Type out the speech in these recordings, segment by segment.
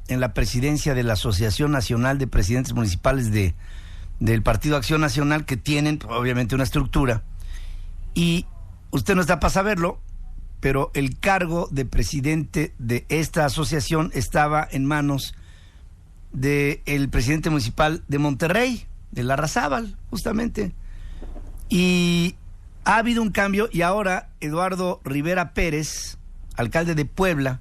en la presidencia de la Asociación Nacional de Presidentes Municipales del Partido Acción Nacional, que tienen obviamente una estructura, y usted no está para saberlo, pero el cargo de presidente de esta asociación estaba en manos del presidente municipal de Monterrey, de Larrazábal, justamente. Y ha habido un cambio y ahora Eduardo Rivera Pérez, alcalde de Puebla,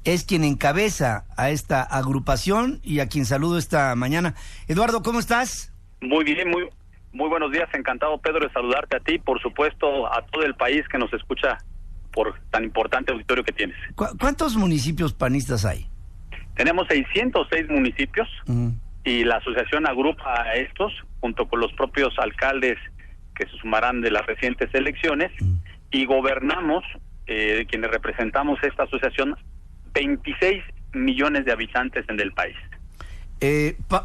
es quien encabeza a esta agrupación y a quien saludo esta mañana. Eduardo, ¿cómo estás? Muy bien, muy buenos días. Encantado, Pedro, de saludarte a ti, por supuesto, a todo el país que nos escucha por tan importante auditorio que tienes. ¿Cuántos municipios panistas hay? Tenemos 606 municipios y la asociación agrupa a estos junto con los propios alcaldes que se sumarán de las recientes elecciones y gobernamos, quienes representamos esta asociación, 26 millones de habitantes en el país.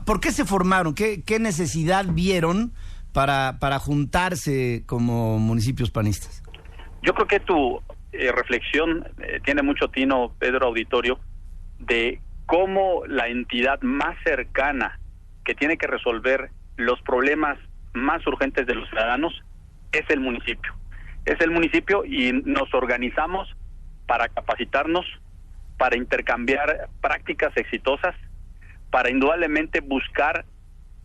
¿Por qué se formaron? ¿Qué necesidad vieron para juntarse como municipios panistas? Yo creo que tu reflexión tiene mucho tino, Pedro, auditorio, de cómo la entidad más cercana que tiene que resolver los problemas más urgentes de los ciudadanos es el municipio. Es el municipio y nos organizamos para capacitarnos, para intercambiar prácticas exitosas, para indudablemente buscar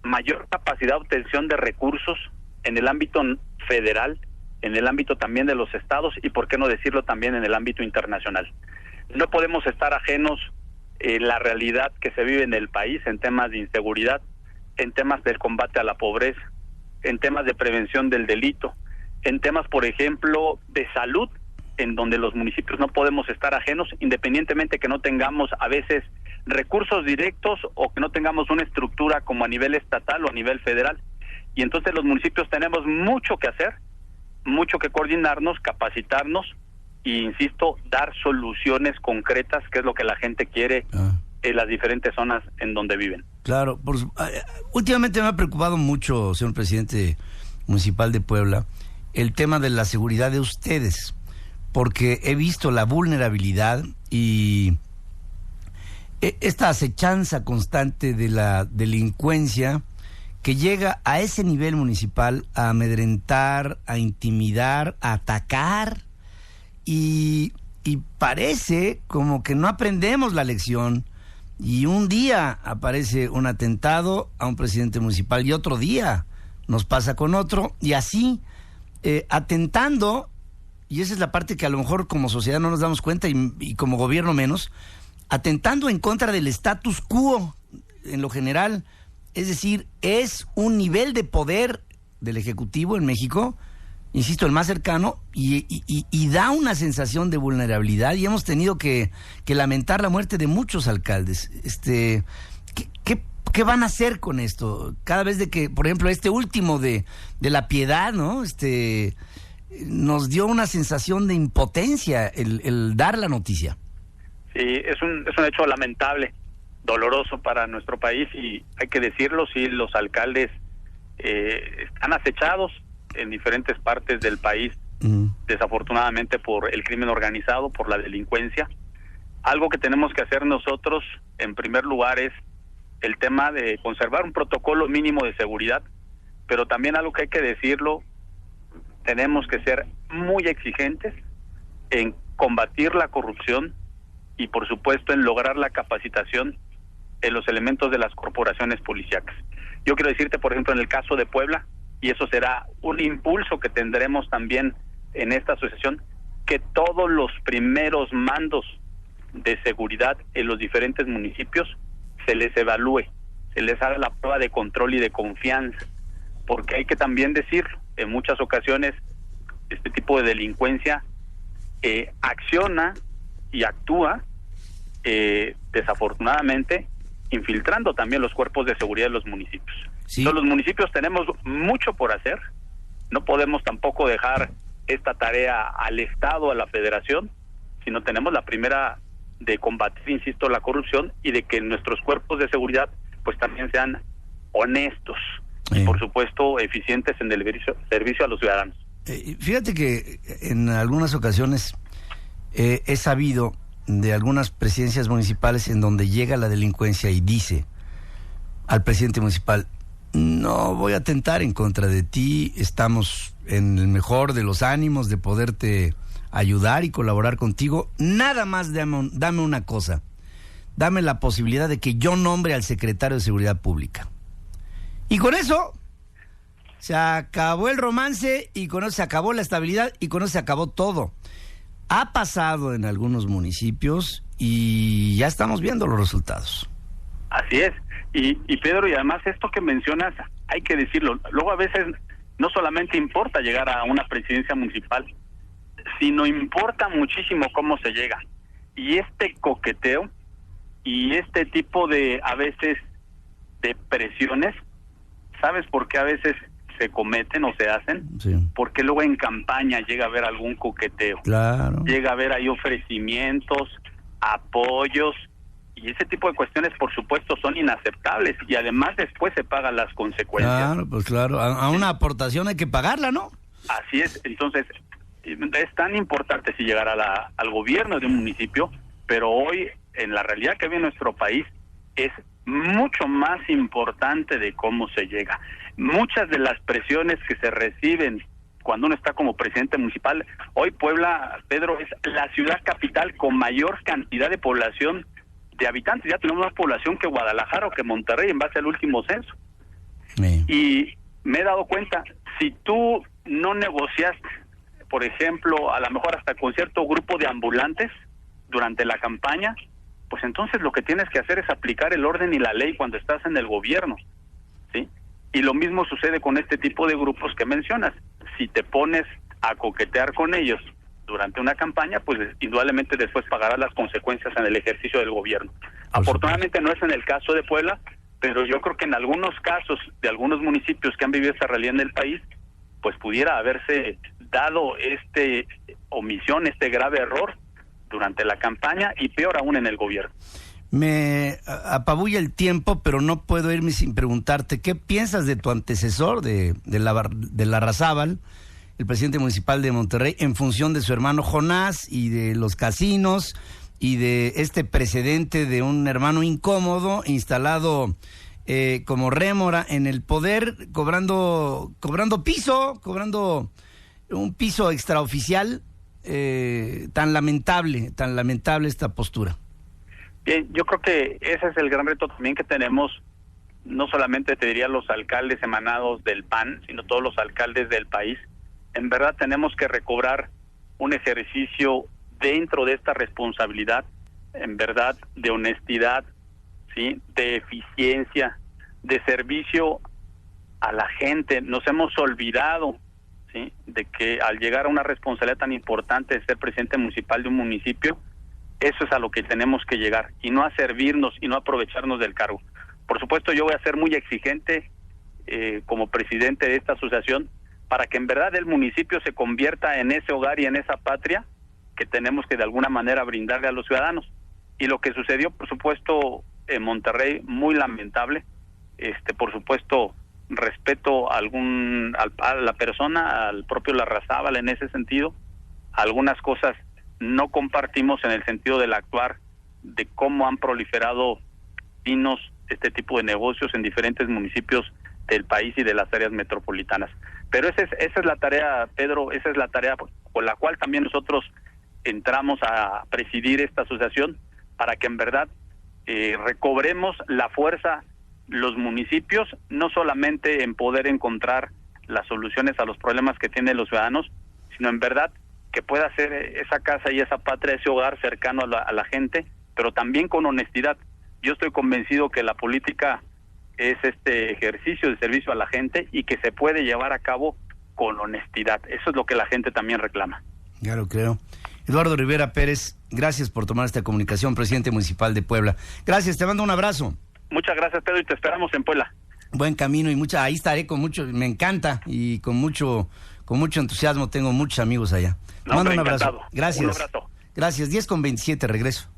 mayor capacidad de obtención de recursos en el ámbito federal, en el ámbito también de los estados y, por qué no decirlo, también en el ámbito internacional. No podemos estar ajenos la realidad que se vive en el país en temas de inseguridad, en temas del combate a la pobreza, en temas de prevención del delito, en temas, por ejemplo, de salud, en donde los municipios no podemos estar ajenos, independientemente que no tengamos a veces recursos directos o que no tengamos una estructura como a nivel estatal o a nivel federal. Y entonces los municipios tenemos mucho que hacer, mucho que coordinarnos, capacitarnos e, insisto, dar soluciones concretas, que es lo que la gente quiere en las diferentes zonas en donde viven. Claro, últimamente me ha preocupado mucho, señor presidente municipal de Puebla, el tema de la seguridad de ustedes, porque he visto la vulnerabilidad y esta acechanza constante de la delincuencia que llega a ese nivel municipal a amedrentar, a intimidar, a atacar, y parece como que no aprendemos la lección, y un día aparece un atentado a un presidente municipal y otro día nos pasa con otro, y así atentando, y esa es la parte que a lo mejor como sociedad no nos damos cuenta y como gobierno menos, atentando en contra del status quo en lo general. Es decir, es un nivel de poder del Ejecutivo en México, insisto, el más cercano, y da una sensación de vulnerabilidad, y hemos tenido que lamentar la muerte de muchos alcaldes. ¿Qué van a hacer con esto? Cada vez de que, por ejemplo, este último de La Piedad, ¿no? Nos dio una sensación de impotencia el dar la noticia. Sí, es un hecho lamentable, doloroso para nuestro país, y hay que decirlo, sí, los alcaldes están acechados en diferentes partes del país, desafortunadamente por el crimen organizado, por la delincuencia. Algo que tenemos que hacer nosotros, en primer lugar, es el tema de conservar un protocolo mínimo de seguridad, pero también algo que hay que decirlo, tenemos que ser muy exigentes en combatir la corrupción y, por supuesto, en lograr la capacitación en los elementos de las corporaciones policíacas. Yo quiero decirte, por ejemplo, en el caso de Puebla, y eso será un impulso que tendremos también en esta asociación, que todos los primeros mandos de seguridad en los diferentes municipios se les evalúe, se les haga la prueba de control y de confianza, porque hay que también decirlo, en muchas ocasiones este tipo de delincuencia acciona y actúa desafortunadamente infiltrando también los cuerpos de seguridad de los municipios. Sí. Entonces, los municipios tenemos mucho por hacer, no podemos tampoco dejar esta tarea al Estado, a la Federación, sino tenemos la primera de combatir, insisto, la corrupción, y de que nuestros cuerpos de seguridad pues también sean honestos y, por supuesto, eficientes en el servicio a los ciudadanos. Fíjate que en algunas ocasiones he sabido de algunas presidencias municipales en donde llega la delincuencia y dice al presidente municipal: no voy a atentar en contra de ti, estamos en el mejor de los ánimos de poderte ayudar y colaborar contigo, nada más dame una cosa, dame la posibilidad de que yo nombre al secretario de Seguridad Pública. Y con eso se acabó el romance, y con eso se acabó la estabilidad, y con eso se acabó todo. Ha pasado en algunos municipios y ya estamos viendo los resultados. Así es. Y Pedro, y además esto que mencionas, hay que decirlo, luego a veces no solamente importa llegar a una presidencia municipal, sino importa muchísimo cómo se llega. Y este coqueteo y este tipo de, a veces, de presiones, ¿sabes por qué a veces se cometen o se hacen? Sí. Porque luego en campaña llega a haber algún coqueteo. Claro. Llega a haber ahí ofrecimientos, apoyos, y ese tipo de cuestiones, por supuesto, son inaceptables, y además después se pagan las consecuencias. Claro, pues claro, a una aportación hay que pagarla, ¿no? Así es. Entonces, es tan importante si llegar al gobierno de un municipio, pero hoy, en la realidad que vive nuestro país, es mucho más importante de cómo se llega. Muchas de las presiones que se reciben cuando uno está como presidente municipal, hoy Puebla, Pedro, es la ciudad capital con mayor cantidad de población de habitantes. Ya tenemos más población que Guadalajara o que Monterrey en base al último censo. Sí. Y me he dado cuenta, si tú no negociaste, por ejemplo, a lo mejor hasta con cierto grupo de ambulantes durante la campaña, pues entonces lo que tienes que hacer es aplicar el orden y la ley cuando estás en el gobierno, ¿sí? Y lo mismo sucede con este tipo de grupos que mencionas. Si te pones a coquetear con ellos durante una campaña, pues indudablemente después pagarás las consecuencias en el ejercicio del gobierno. Afortunadamente no es en el caso de Puebla, pero yo creo que en algunos casos de algunos municipios que han vivido esta realidad en el país, pues pudiera haberse dado omisión, este grave error durante la campaña, y peor aún en el gobierno. Me apabulla el tiempo, pero no puedo irme sin preguntarte, ¿qué piensas de tu antecesor, de Larrazábal, el presidente municipal de Monterrey, en función de su hermano Jonás y de los casinos y de este precedente de un hermano incómodo instalado como rémora en el poder, cobrando un piso extraoficial? Tan lamentable esta postura. Bien, yo creo que ese es el gran reto también que tenemos, no solamente te diría los alcaldes emanados del PAN, sino todos los alcaldes del país. En verdad tenemos que recobrar un ejercicio dentro de esta responsabilidad, en verdad, de honestidad, ¿sí?, de eficiencia, de servicio a la gente. Nos hemos olvidado, ¿sí?, de que al llegar a una responsabilidad tan importante de ser presidente municipal de un municipio, eso es a lo que tenemos que llegar, y no a servirnos y no a aprovecharnos del cargo. Por supuesto, yo voy a ser muy exigente como presidente de esta asociación para que en verdad el municipio se convierta en ese hogar y en esa patria que tenemos que de alguna manera brindarle a los ciudadanos. Y lo que sucedió, por supuesto, en Monterrey, muy lamentable. Por supuesto, respeto a la persona, al propio Larrazábal en ese sentido. Algunas cosas no compartimos en el sentido del actuar, de cómo han proliferado este tipo de negocios en diferentes municipios del país y de las áreas metropolitanas. Pero esa es la tarea, Pedro, esa es la tarea con la cual también nosotros entramos a presidir esta asociación, para que en verdad recobremos la fuerza los municipios, no solamente en poder encontrar las soluciones a los problemas que tienen los ciudadanos, sino en verdad que pueda ser esa casa y esa patria, ese hogar cercano a la gente, pero también con honestidad. Yo estoy convencido que la política es este ejercicio de servicio a la gente y que se puede llevar a cabo con honestidad. Eso es lo que la gente también reclama. Ya lo creo. Eduardo Rivera Pérez, gracias por tomar esta comunicación, presidente municipal de Puebla. Gracias, te mando un abrazo. Muchas gracias, Pedro, y te esperamos en Puebla. Buen camino y ahí estaré con mucho, me encanta, y con mucho entusiasmo, tengo muchos amigos allá. Te mando un abrazo. Gracias. Un abrazo. Gracias, 10:27, regreso.